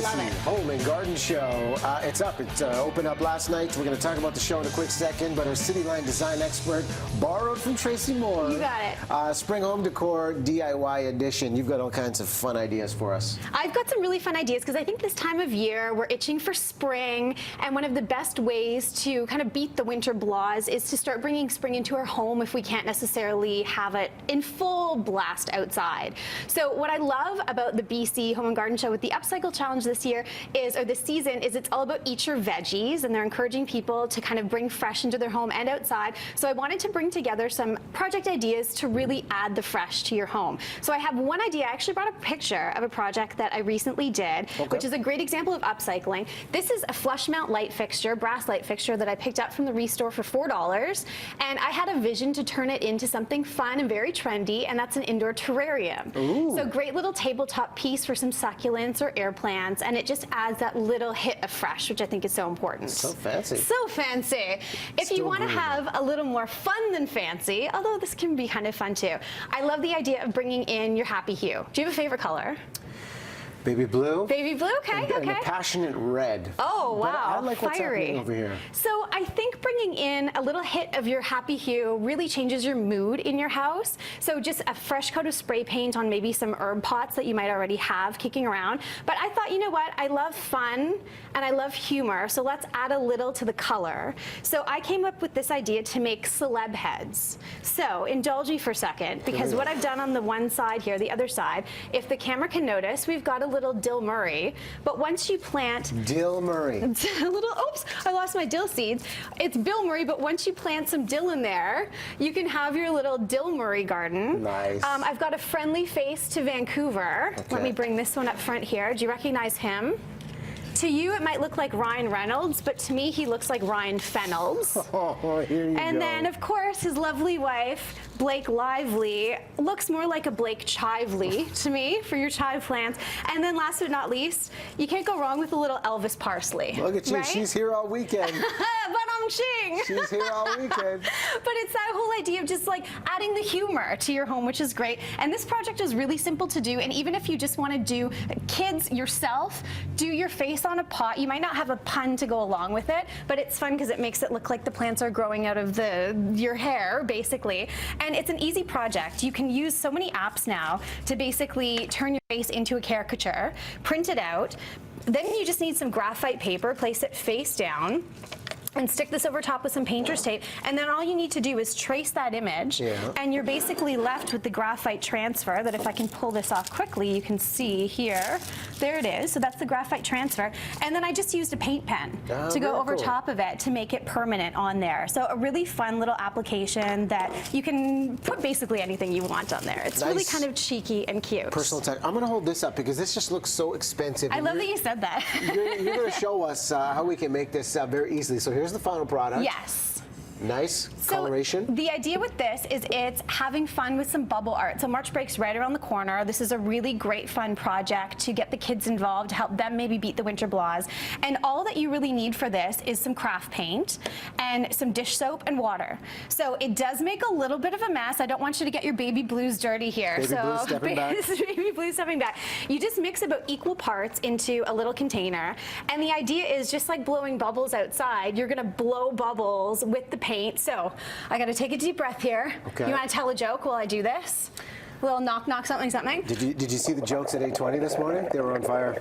BC Home and Garden Show. It's up. It opened up last night. We're going to talk about the show in a quick second, but our CityLine design expert, borrowed from Tracy Moore. You got it. Spring Home Decor DIY edition. You've got all kinds of fun ideas for us. I've got some really fun ideas because I think this time of year we're itching for spring, and one of the best ways to kind of beat the winter blahs is to start bringing spring into our home if we can't necessarily have it in full blast outside. So what I love about the BC Home and Garden Show with the Upcycle Challenge this year this season is it's all about eat your veggies, and they're encouraging people to kind of bring fresh into their home and outside. So I wanted to bring together some project ideas to really add the fresh to your home. So I have one idea. I actually brought a picture of a project that I recently did, which is a great example of upcycling. This is a flush mount light fixture, brass light fixture that I picked up from the Restore for $4, and I had a vision to turn it into something fun and very trendy, and that's an indoor terrarium. Ooh. So great little tabletop piece for some succulents or air plants, and it just adds that little hit of fresh, which I think is so important. So fancy. So fancy. If you want to have a little more fun than fancy, although this can be kind of fun too, I love the idea of bringing in your happy hue. Do you have a favorite color? Baby blue. Baby blue, okay, and a passionate red. Oh, wow, but I like what's fiery. happening over here. So I think bringing in a little hit of your happy hue really changes your mood in your house. So just a fresh coat of spray paint on maybe some herb pots that you might already have kicking around. But I thought, you know what, I love fun and I love humor, so let's add a little to the color. So I came up with this idea to make celeb heads. So indulge me for a second, because what I've done on the one side here, the other side, if the camera can notice, we've got a little dill Murray, but once you plant dill Murray, oops, I lost my dill seeds. It's Bill Murray, but once you plant some dill in there, you can have your little dill Murray garden. Nice. I've got a friendly face to Vancouver. Okay. Let me bring this one up front here. Do you recognize him? To you, it might look like Ryan Reynolds, but to me, he looks like Ryan Fennells. Oh, here you go. And then, of course, his lovely wife, Blake Lively, looks more like a Blake Chively to me for your chive plants. And then last but not least, you can't go wrong with a little Elvis Parsley. Look at you, right? She's here all weekend. Ba-dum-ching. She's here all weekend. But it's that whole idea of just like adding the humor to your home, which is great. And this project is really simple to do. And even if you just want to do kids yourself, do your face on a pot. You might not have a pun to go along with it, but it's fun because it makes it look like the plants are growing out of your hair, basically. And it's an easy project. You can use so many apps now to basically turn your face into a caricature, print it out. Then you just need some graphite paper, place it face down, and stick this over top with some painter's tape, and then all you need to do is trace that image, and you're basically left with the graphite transfer that, if I can pull this off quickly, you can see here. There it is. So that's the graphite transfer. And then I just used a paint pen to go over top of it to make it permanent on there. So a really fun little application that you can put basically anything you want on there. It's really kind of cheeky and cute. Personal touch. I'm going to hold this up because this just looks so expensive. I love that you said that. You're going to show us how we can make this very easily. So here's the final product. Yes. Nice coloration. The idea with this is it's having fun with some bubble art. So March break's right around the corner. This is a really great fun project to get the kids involved, to help them maybe beat the winter blahs. And all that you really need for this is some craft paint and some dish soap and water. So it does make a little bit of a mess. I don't want you to get your baby blues dirty here. Baby blue stepping back. Baby blue stepping back. You just mix about equal parts into a little container. And the idea is, just like blowing bubbles outside, you're going to blow bubbles with the paint. So I got to take a deep breath here. Okay. You want to tell a joke while I do this? A little knock knock something something. Did you see the jokes at 8:20 this morning? They were on fire.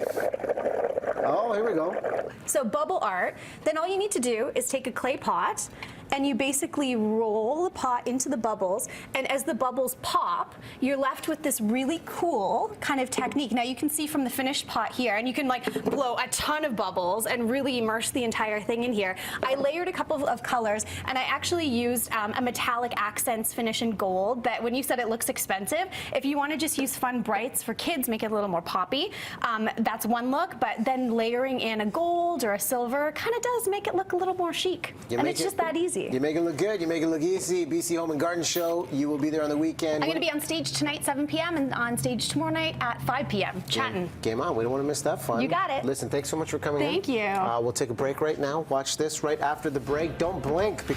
Oh, here we go. So bubble art. Then all you need to do is take a clay pot, and you basically roll the pot into the bubbles, and as the bubbles pop, you're left with this really cool kind of technique. Now you can see from the finished pot here, and you can like blow a ton of bubbles and really immerse the entire thing in here. I layered a couple of colors, and I actually used a metallic accents finish in gold that, when you said it looks expensive, if you want to just use fun brights for kids, make it a little more poppy, that's one look, but then layering in a gold or a silver kind of does make it look a little more chic. And it's just that easy. You make it look good. You make it look easy. BC Home and Garden Show. You will be there on the weekend. I'm going to be on stage tonight, 7 p.m., and on stage tomorrow night at 5 p.m. chatting. Game on. We don't want to miss that fun. You got it. Listen, thanks so much for coming in. Thank you. We'll take a break right now. Watch this right after the break. Don't blink.